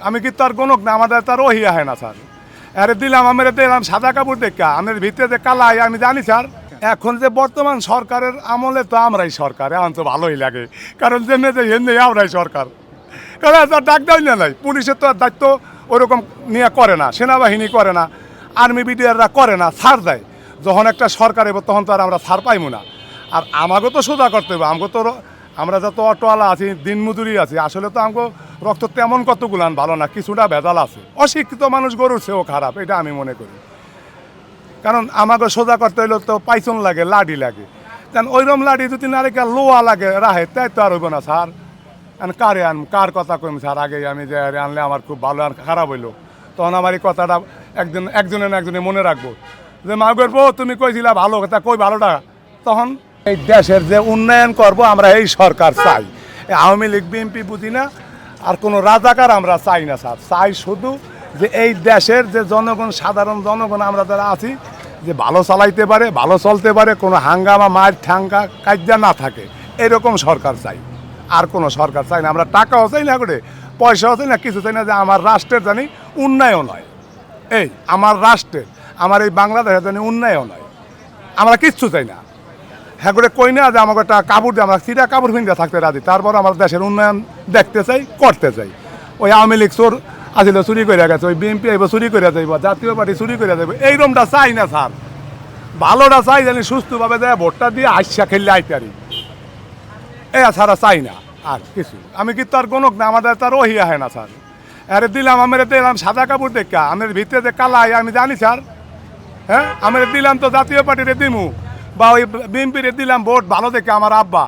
আমি কি তার গণক না, আমাদের তার ওহিয়া হয় না স্যার। আরে দিলাম আমরা দিলাম সাদা কাপড় দেখা, আমাদের ভিতরে যে কালাই আমি জানি স্যার। এখন যে বর্তমান সরকারের আমলে তো আমরাই সরকার, এখন তো ভালোই লাগে, কারণ যেমনি যে এমনি আমরাই সরকার। কারণ তার ডাক দেয় না, নাই পুলিশের তো দায়িত্ব ওরকম নিয়ে করে না, সেনাবাহিনী করে না, আর্মি বিডিআররা করে না, ছাড় দেয়। যখন একটা সরকার এবার তখন তো আর আমরা ছাড় পাইব না। আর আমাকে তো সোজা করতে হবে, আমাকে তো আমরা যত অটোওয়ালা আছি, দিনমজুরি আছি, আসলে তো আমাকে রক্ত তেমন কতগুলান ভালো না, কিছুটা ভেজাল আছে। অশিক্ষিত মানুষ গরুর চেয়েও খারাপ, এটা আমি মনে করি। কারণ আমাকে সোজা করতে হইলে তো পাইছন লাগে, লাডি লাগে, কারণ ওইরকম লাডি যদি নারিকেল লোয়া লাগে রাহে, তাই তো আর হইব না স্যার। কারে কার কথা কইম স্যার, আগে আমি যে আনলে আমার খুব ভালো আর খারাপ হইলো, তখন আমার এই কথাটা একজনে না একজনে মনে রাখবো যে মা করবো তুমি কইছিলা ভালো কথা, কই ভালোটা। তখন এই দেশের যে উন্নয়ন করব আমরা এই সরকার চাই, আওয়ামী লীগ বিএনপি বুঝি না, আর কোনো রাজাকার আমরা চাই না স্যার। চাই শুধু যে এই দেশের যে জনগণ, সাধারণ জনগণ আমরা যারা আছি, যে ভালো চালাইতে পারে, ভালো চলতে পারে, কোনো হাঙ্গামা মার ঠাঙ্গা কাজ্যা না থাকে, এরকম সরকার চাই। আর কোনো সরকার চাই না। আমরা টাকাও চাই না, করে পয়সাও চাই না, কিছু চাই না, যে আমার রাষ্ট্রের জানি উন্নয়ন হয়। এই আমার রাষ্ট্রের, আমার এই বাংলাদেশের জানি উন্নয়ন হয়, আমরা কিচ্ছু চাই না। হ্যাঁ করে কই না যে আমাকে একটা কাপড় দিয়ে, আমরা সিটা কাপড় ফিনতে থাকতে রাজি, তারপর আমার দেশের উন্নয়ন দেখতে চাই, করতে চাই। ওই আওয়ামী লীগ চোর আসিল, চুরি করে গেছে, ওই বিএনপি আইব চুরি করে যাইব, জাতীয় পার্টি চুরি করে যাইব, এইরকমটা চাই না স্যার। ভালোটা চাই, জানি সুস্থভাবে দেয়, ভোটটা দিয়ে আইসা খেললে আইতারি, এ ছাড়া চাই না আর কিছু। আমি কি তার গণক না, আমাদের তার ওহিয়া হয় না স্যার। আরে দিলাম আমরা দিলাম সাদা কাপড় দেখা, আমাদের ভিতরে যে কালাই আমি জানি স্যার। হ্যাঁ আমরা দিলাম তো জাতীয় পার্টিরে দিমু, বা ওই বিএনপিরে দিলাম ভোট ভালো দেখে আমার আব্বা,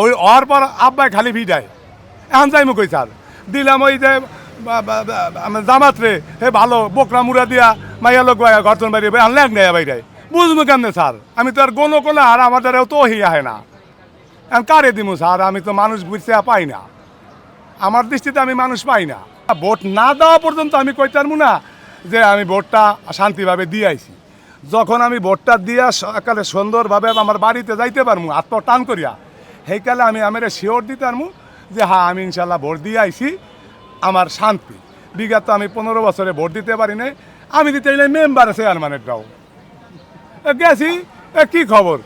ওই হওয়ার পর আব্বাই খালি ভিড়ায়, এখন যাইমু কই স্যার। দিলাম ওই যে জামাত রে, হে ভালো বোকরা মুড়া দিয়া মাইয়া লোক ঘরতন বাইরে ল্যাং নেয় বাইরে, বুঝবো কেমনে স্যার। আমি তো আর গণক না, আর আমাদের তো ওহিয়া হয় না, এখন কারে দিমু স্যার। আমি তো মানুষ বুঝতে পাই না, আমার দৃষ্টিতে আমি মানুষ পাই না। ভোট না দেওয়া পর্যন্ত আমি কইতে পারবো না যে আমি ভোটটা শান্তিভাবে দিয়ে আইছি। যখন আমি ভোটটা দিয়া সকালে সুন্দরভাবে আমার বাড়িতে যাইতে পারবো হাত টান করিয়া, সেইকালে আমি আমার শিওর দিতে পারবো যে হ্যাঁ আমি ইনশাল্লাহ ভোট দিয়ে আইছি, আমার শান্তি। বিগত আমি 15 বছরে ভোট দিতে পারি নাই, আমি দিতে চাইলে মেম্বার আছে চেয়ারম্যানেরটাও গেছি। কি খবর,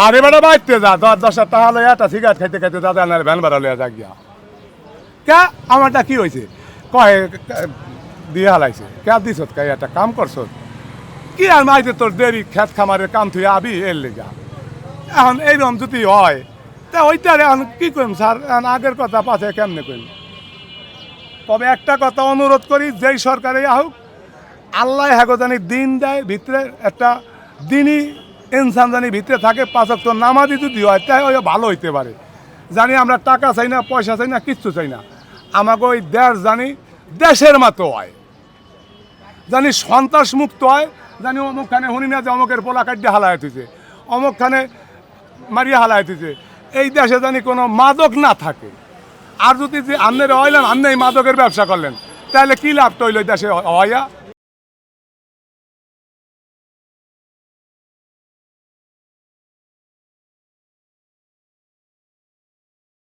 আর এবারে বাড়তে যা 10 টাকা লইয়া একটা সিগারেট খাইতে খাইতে দাদা আনার ভ্যান ভাড়া লইয়া যা গিয়া। কে আমারটা কি হয়েছে, কয়ে দিয়ে হালাইছে, কে দিস কে একটা কাম করছ কি, আর মাইতে তোর দেরি খেত খামারের কাম তুই আবি এর লেগা। এখন এইরকম যদি হয় তা ওইটারে এখন কি করুন স্যার, এখন আগের কথা পাশে কেমনে করি। তবে একটা কথা অনুরোধ করি, যেই সরকারে হোক, আল্লাহ হ্যাগো জানি দিন দেয়, ভিতরে একটা দিনই ইনসান জানি ভিতরে থাকে, 5 ওয়াক্ত নামাজি যদি হয় তাই ওই ভালো হইতে পারে। জানি আমরা টাকা চাই না, পয়সা চাই না, কিচ্ছু চাই না, আমাকে ওই দেশ জানি দেশের মতো হয়, জানি সন্ত্রাস মুক্ত হয়, জানি অমুকখানে শুনি না যে অমুকের পোলা কাটিয়ে হালায় তুইছে, অমুকখানে মারিয়া হালায় তুইছে, এই দেশে জানি কোনো মাদক না থাকে। আর যদি যে আমনের হইলেন, আমনে এই মাদকের ব্যবসা করলেন, তাহলে কি লাভটা হইল দেশে হইয়া।